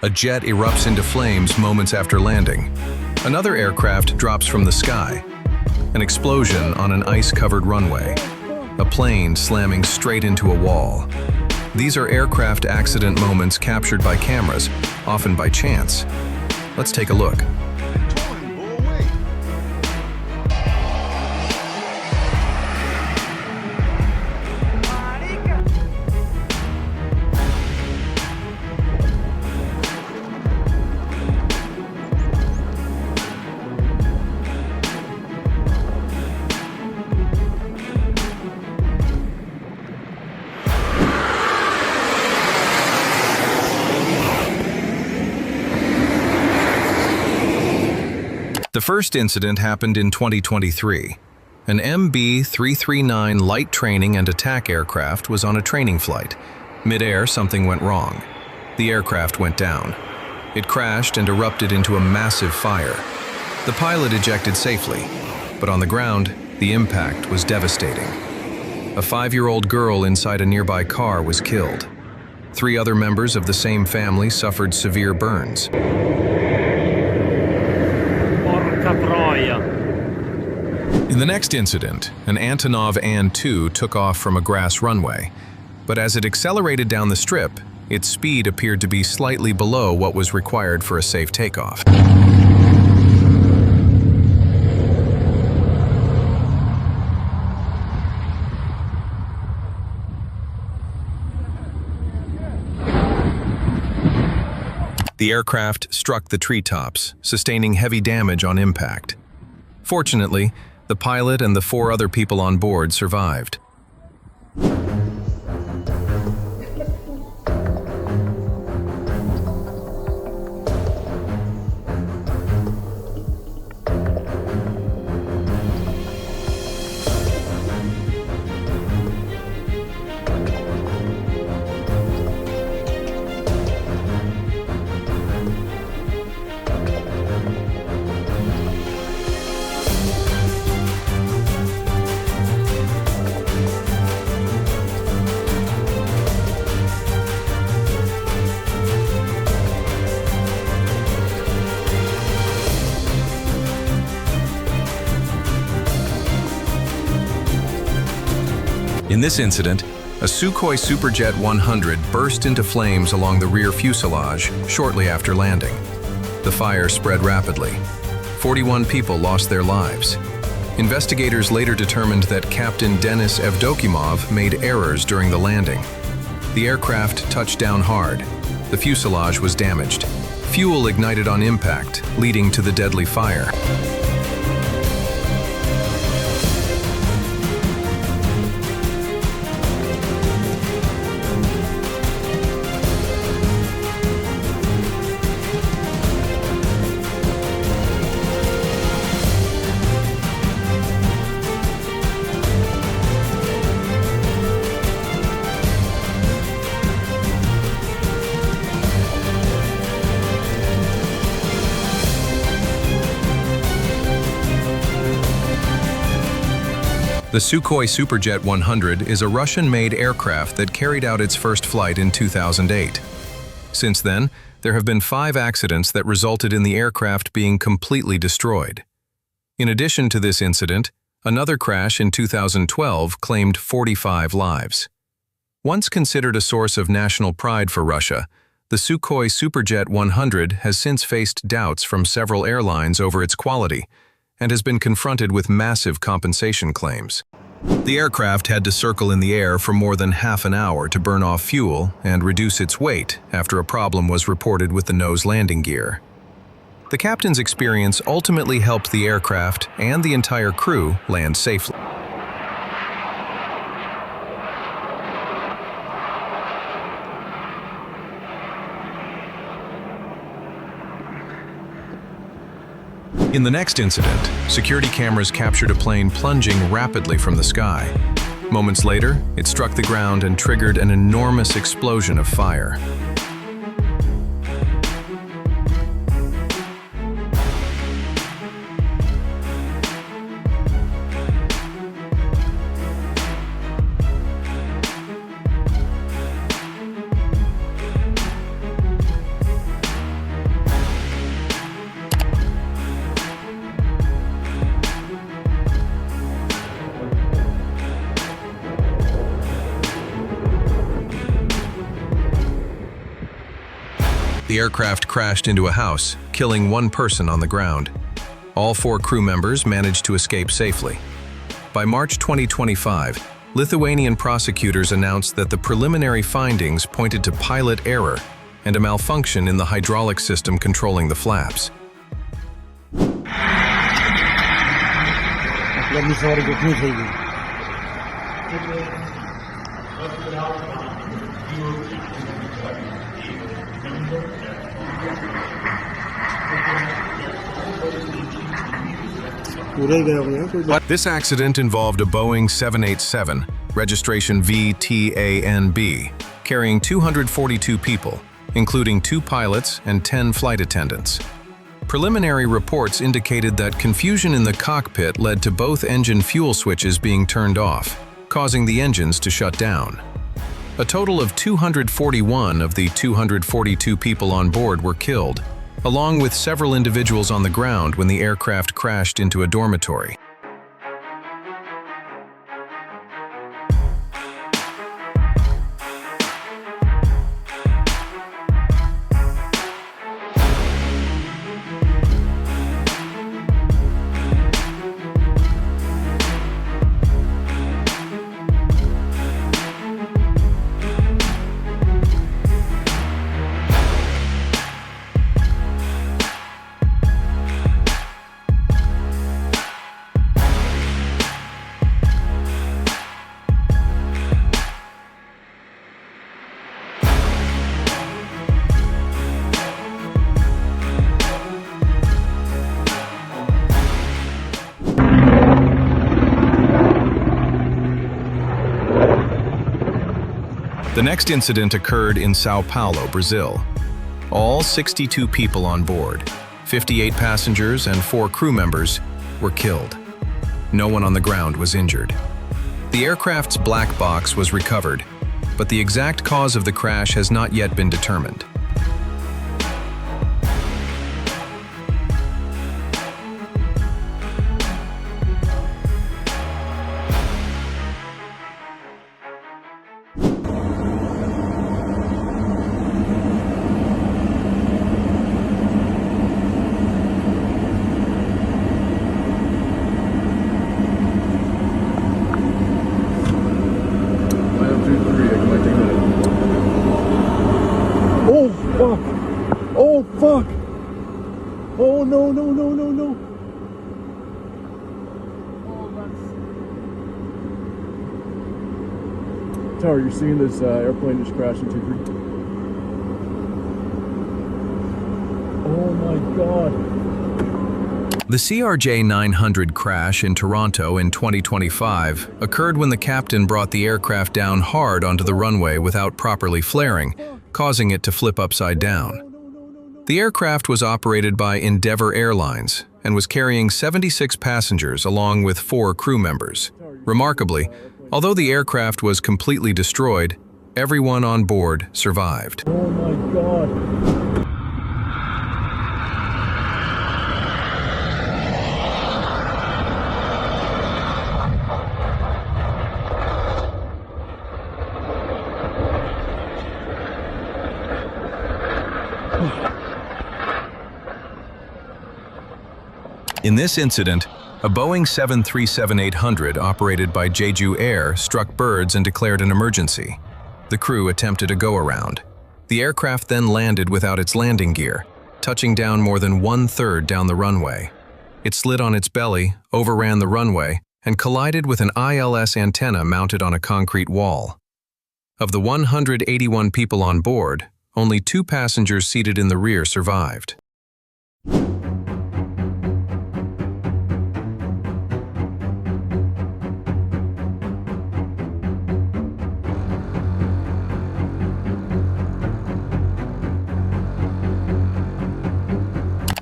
A jet erupts into flames moments after landing. Another aircraft drops from the sky. An explosion on an ice-covered runway. A plane slamming straight into a wall. These are aircraft accident moments captured by cameras, often by chance. Let's take a look. The first incident happened in 2023. An MB-339 light training and attack aircraft was on a training flight. Mid-air, something went wrong. The aircraft went down. It crashed and erupted into a massive fire. The pilot ejected safely, but on the ground, the impact was devastating. A 5-year-old girl inside a nearby car was killed. 3 other members of the same family suffered severe burns. In the next incident, an Antonov An-2 took off from a grass runway, but as it accelerated down the strip, its speed appeared to be slightly below what was required for a safe takeoff. The aircraft struck the treetops, sustaining heavy damage on impact. Fortunately, the pilot and the 4 other people on board survived. In this incident, a Sukhoi Superjet 100 burst into flames along the rear fuselage shortly after landing. The fire spread rapidly. 41 people lost their lives. Investigators later determined that Captain Denis Evdokimov made errors during the landing. The aircraft touched down hard. The fuselage was damaged. Fuel ignited on impact, leading to the deadly fire. The Sukhoi Superjet 100 is a Russian-made aircraft that carried out its first flight in 2008. Since then, there have been 5 accidents that resulted in the aircraft being completely destroyed. In addition to this incident, another crash in 2012 claimed 45 lives. Once considered a source of national pride for Russia, the Sukhoi Superjet 100 has since faced doubts from several airlines over its quality, and has been confronted with massive compensation claims. The aircraft had to circle in the air for more than half an hour to burn off fuel and reduce its weight after a problem was reported with the nose landing gear. The captain's experience ultimately helped the aircraft and the entire crew land safely. In the next incident, security cameras captured a plane plunging rapidly from the sky. Moments later, it struck the ground and triggered an enormous explosion of fire. The aircraft crashed into a house, killing one person on the ground. All 4 crew members managed to escape safely. By March 2025, Lithuanian prosecutors announced that the preliminary findings pointed to pilot error and a malfunction in the hydraulic system controlling the flaps. This accident involved a Boeing 787, registration VTANB, carrying 242 people, including 2 pilots and 10 flight attendants. Preliminary reports indicated that confusion in the cockpit led to both engine fuel switches being turned off, causing the engines to shut down. A total of 241 of the 242 people on board were killed, along with several individuals on the ground when the aircraft crashed into a dormitory. The next incident occurred in São Paulo, Brazil. All 62 people on board, 58 passengers and 4 crew members, were killed. No one on the ground was injured. The aircraft's black box was recovered, but the exact cause of the crash has not yet been determined. Oh fuck! Oh no no no no no! Tower, you're seeing this airplane just crash into 3. Oh my god! The CRJ-900 crash in Toronto in 2025 occurred when the captain brought the aircraft down hard onto the runway without properly flaring, causing it to flip upside down. The aircraft was operated by Endeavour Airlines and was carrying 76 passengers along with 4 crew members. Remarkably, although the aircraft was completely destroyed, everyone on board survived. Oh my god! In this incident, a Boeing 737-800 operated by Jeju Air struck birds and declared an emergency. The crew attempted a go-around. The aircraft then landed without its landing gear, touching down more than 1/3 down the runway. It slid on its belly, overran the runway, and collided with an ILS antenna mounted on a concrete wall. Of the 181 people on board, only 2 passengers seated in the rear survived.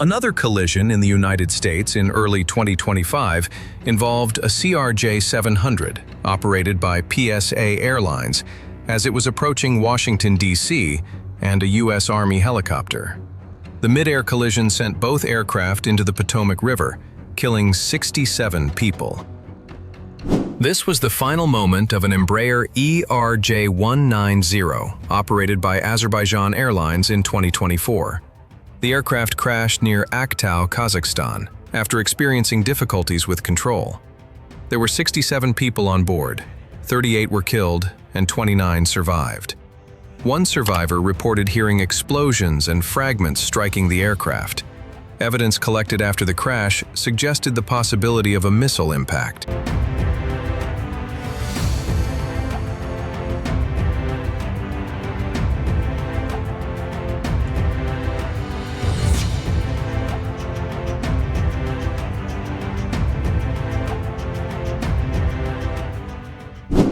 Another collision in the United States in early 2025 involved a CRJ-700 operated by PSA Airlines as it was approaching Washington, D.C., and a U.S. Army helicopter. The mid-air collision sent both aircraft into the Potomac River, killing 67 people. This was the final moment of an Embraer ERJ-190 operated by Azerbaijan Airlines in 2024. The aircraft crashed near Aktau, Kazakhstan, after experiencing difficulties with control. There were 67 people on board, 38 were killed, and 29 survived. One survivor reported hearing explosions and fragments striking the aircraft. Evidence collected after the crash suggested the possibility of a missile impact.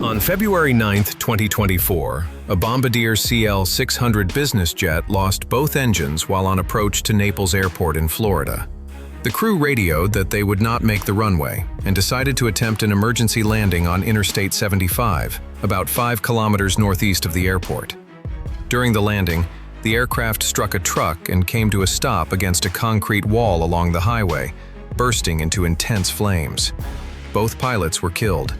On February 9, 2024, a Bombardier CL-600 business jet lost both engines while on approach to Naples Airport in Florida. The crew radioed that they would not make the runway and decided to attempt an emergency landing on Interstate 75, about 5 kilometers northeast of the airport. During the landing, the aircraft struck a truck and came to a stop against a concrete wall along the highway, bursting into intense flames. Both pilots were killed.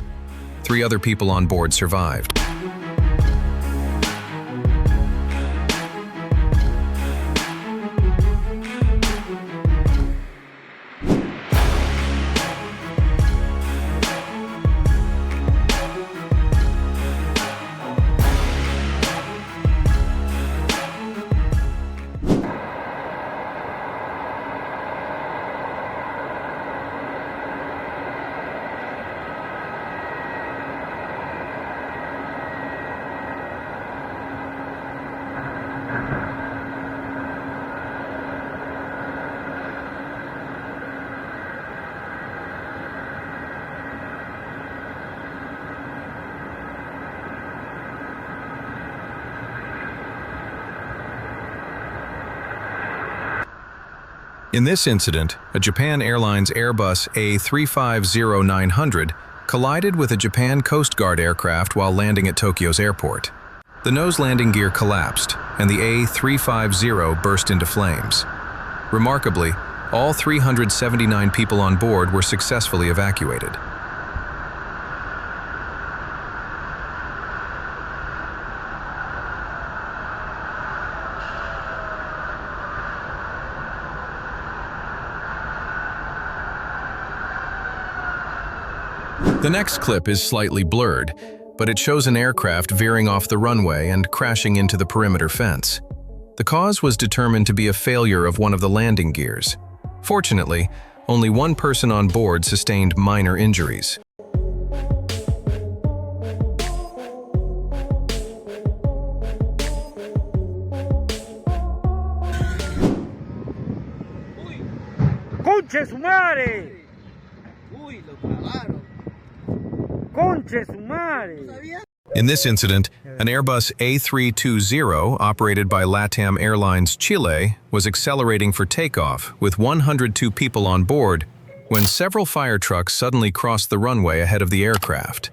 3 other people on board survived. In this incident, a Japan Airlines Airbus A350-900 collided with a Japan Coast Guard aircraft while landing at Tokyo's airport. The nose landing gear collapsed, and the A350 burst into flames. Remarkably, all 379 people on board were successfully evacuated. The next clip is slightly blurred, but it shows an aircraft veering off the runway and crashing into the perimeter fence. The cause was determined to be a failure of one of the landing gears. Fortunately, only one person on board sustained minor injuries. ¡Conche su madre! ¡Uy, lo clavaron! ¡Conche su madre! In this incident, an Airbus A320 operated by LATAM Airlines Chile was accelerating for takeoff with 102 people on board when several fire trucks suddenly crossed the runway ahead of the aircraft.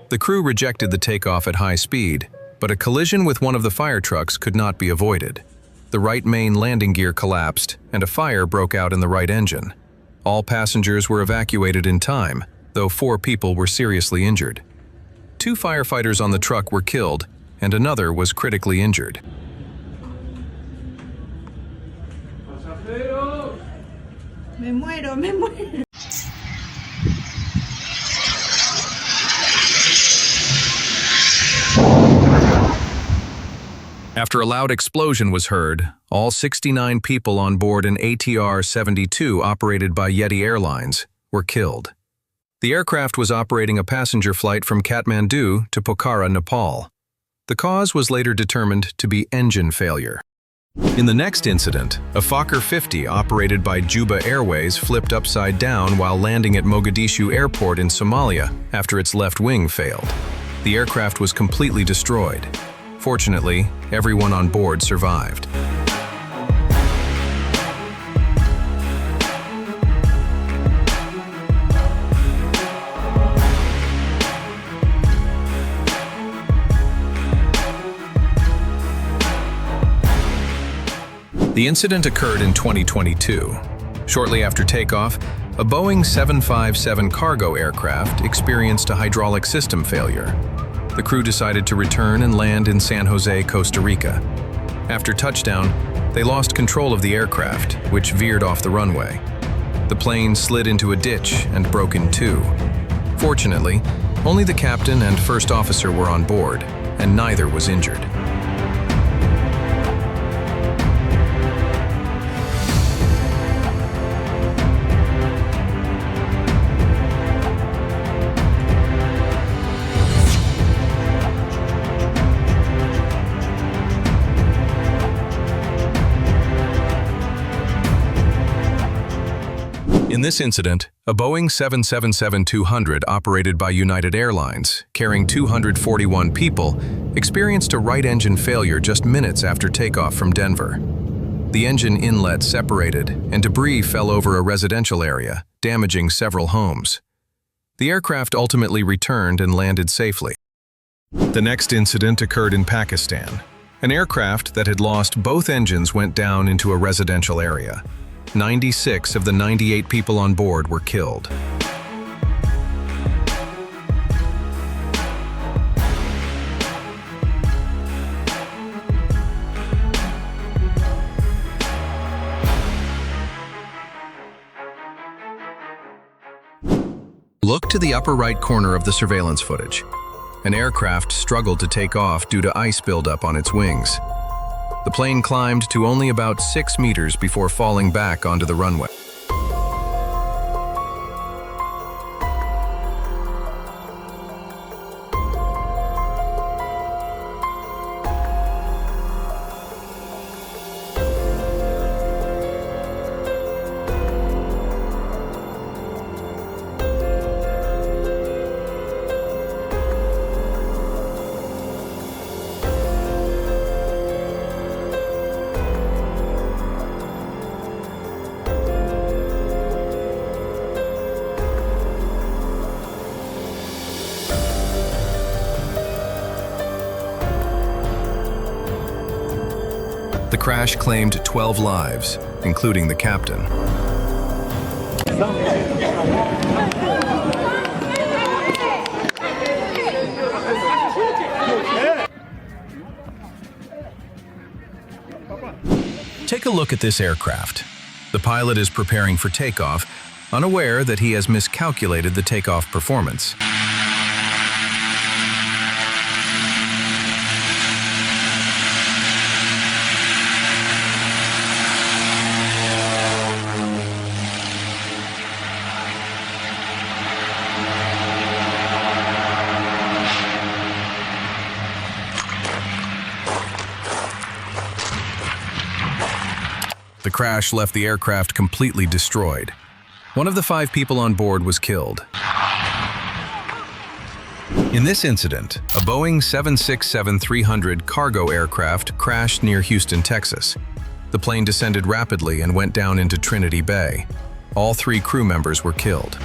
The crew rejected the takeoff at high speed, but a collision with one of the fire trucks could not be avoided. The right main landing gear collapsed, and a fire broke out in the right engine. All passengers were evacuated in time, though 4 people were seriously injured. 2 firefighters on the truck were killed, and another was critically injured. Me muero, me muero. After a loud explosion was heard, all 69 people on board an ATR-72 operated by Yeti Airlines were killed. The aircraft was operating a passenger flight from Kathmandu to Pokhara, Nepal. The cause was later determined to be engine failure. In the next incident, a Fokker 50 operated by Juba Airways flipped upside down while landing at Mogadishu Airport in Somalia after its left wing failed. The aircraft was completely destroyed. Fortunately, everyone on board survived. The incident occurred in 2022. Shortly after takeoff, a Boeing 757 cargo aircraft experienced a hydraulic system failure. The crew decided to return and land in San Jose, Costa Rica. After touchdown, they lost control of the aircraft, which veered off the runway. The plane slid into a ditch and broke in two. Fortunately, only the captain and first officer were on board, and neither was injured. In this incident, a Boeing 777-200 operated by United Airlines, carrying 241 people, experienced a right engine failure just minutes after takeoff from Denver. The engine inlet separated and debris fell over a residential area, damaging several homes. The aircraft ultimately returned and landed safely. The next incident occurred in Pakistan. An aircraft that had lost both engines went down into a residential area. 96 of the 98 people on board were killed. Look to the upper right corner of the surveillance footage. An aircraft struggled to take off due to ice buildup on its wings. The plane climbed to only about 6 meters before falling back onto the runway. The crash claimed 12 lives, including the captain. Take a look at this aircraft. The pilot is preparing for takeoff, unaware that he has miscalculated the takeoff performance. The crash left the aircraft completely destroyed. One of the 5 people on board was killed. In this incident, a Boeing 767-300 cargo aircraft crashed near Houston, Texas. The plane descended rapidly and went down into Trinity Bay. All 3 crew members were killed.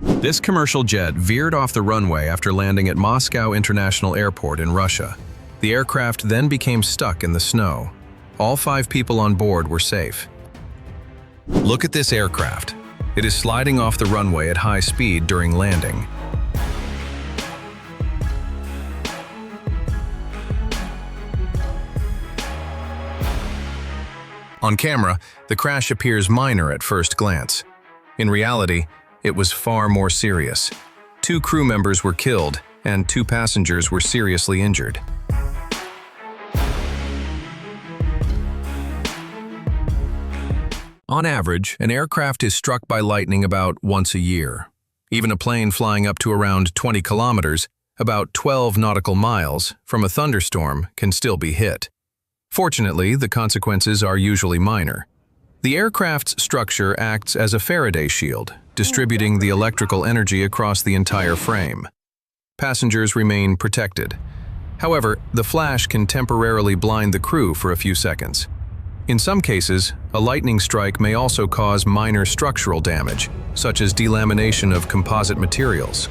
This commercial jet veered off the runway after landing at Moscow International Airport in Russia. The aircraft then became stuck in the snow. All 5 people on board were safe. Look at this aircraft. It is sliding off the runway at high speed during landing. On camera, the crash appears minor at first glance. In reality, it was far more serious. 2 crew members were killed and 2 passengers were seriously injured. On average, an aircraft is struck by lightning about once a year. Even a plane flying up to around 20 kilometers, about 12 nautical miles, from a thunderstorm can still be hit. Fortunately, the consequences are usually minor. The aircraft's structure acts as a Faraday shield, distributing the electrical energy across the entire frame. Passengers remain protected. However, the flash can temporarily blind the crew for a few seconds. In some cases, a lightning strike may also cause minor structural damage, such as delamination of composite materials.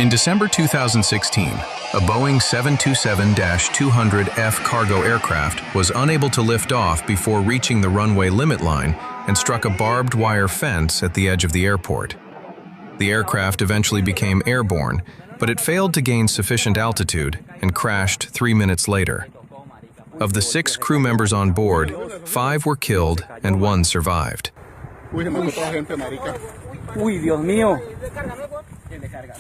In December 2016, a Boeing 727-200F cargo aircraft was unable to lift off before reaching the runway limit line and struck a barbed wire fence at the edge of the airport. The aircraft eventually became airborne, but it failed to gain sufficient altitude and crashed 3 minutes later. Of the 6 crew members on board, 5 were killed and 1 survived. Uy, Dios mío.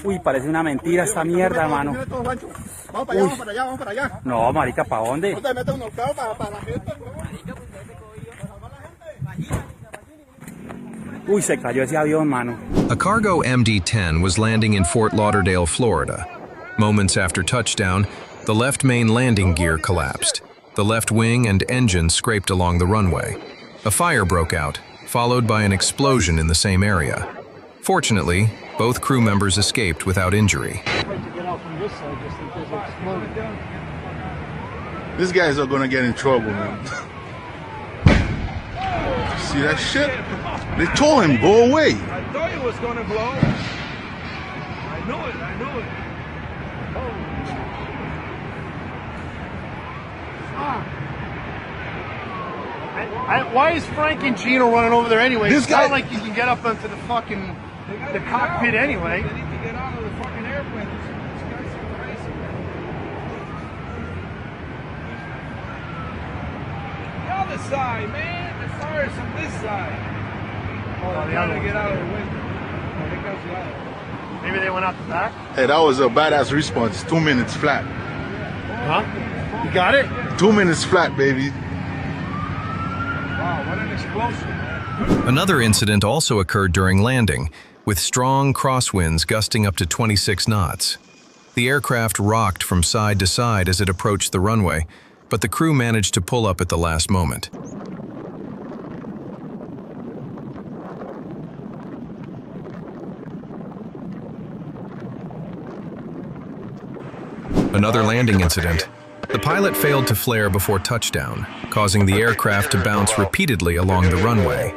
Uy, parece una mentira esta mierda, mano. Uy. No, marica, ¿pa' dónde? Uy, se cayó ese avión, mano. A cargo MD-10 was landing in Fort Lauderdale, Florida. Moments after touchdown, the left main landing gear collapsed. The left wing and engine scraped along the runway. A fire broke out, followed by an explosion in the same area. Fortunately, both crew members escaped without injury. These guys are gonna get in trouble, man. See that shit? They told him, go away. I thought it was gonna blow. I knew it. Why is Frank and Gino running over there anyway? This It's guy- not like you can get up into the fucking the cockpit anyway. They need to get out of the fucking airplane. These guys are crazy. The other side, man. The fire's on this side. Oh, the they're trying other to get one. out of the window. Oh, they got the other. Maybe they went out the back. Hey, that was a badass response. 2 minutes flat. Huh? You got it? 2 minutes flat, baby. Wow, what an explosion, man. Another incident also occurred during landing, with strong crosswinds gusting up to 26 knots. The aircraft rocked from side to side as it approached the runway, but the crew managed to pull up at the last moment. Another landing incident. The pilot failed to flare before touchdown, causing the aircraft to bounce repeatedly along the runway.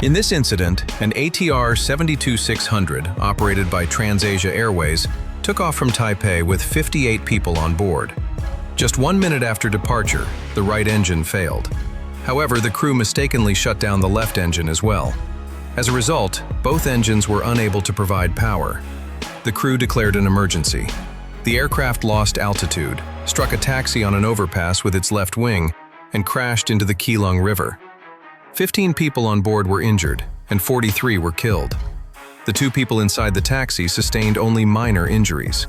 In this incident, an ATR 72600 operated by TransAsia Airways took off from Taipei with 58 people on board. Just 1 minute after departure, the right engine failed. However, the crew mistakenly shut down the left engine as well. As a result, both engines were unable to provide power. The crew declared an emergency. The aircraft lost altitude, struck a taxi on an overpass with its left wing, and crashed into the Keelung River. 15 people on board were injured, and 43 were killed. The 2 people inside the taxi sustained only minor injuries.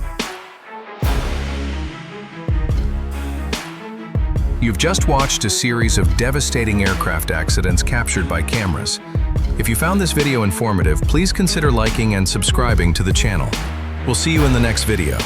You've just watched a series of devastating aircraft accidents captured by cameras. If you found this video informative, please consider liking and subscribing to the channel. We'll see you in the next video.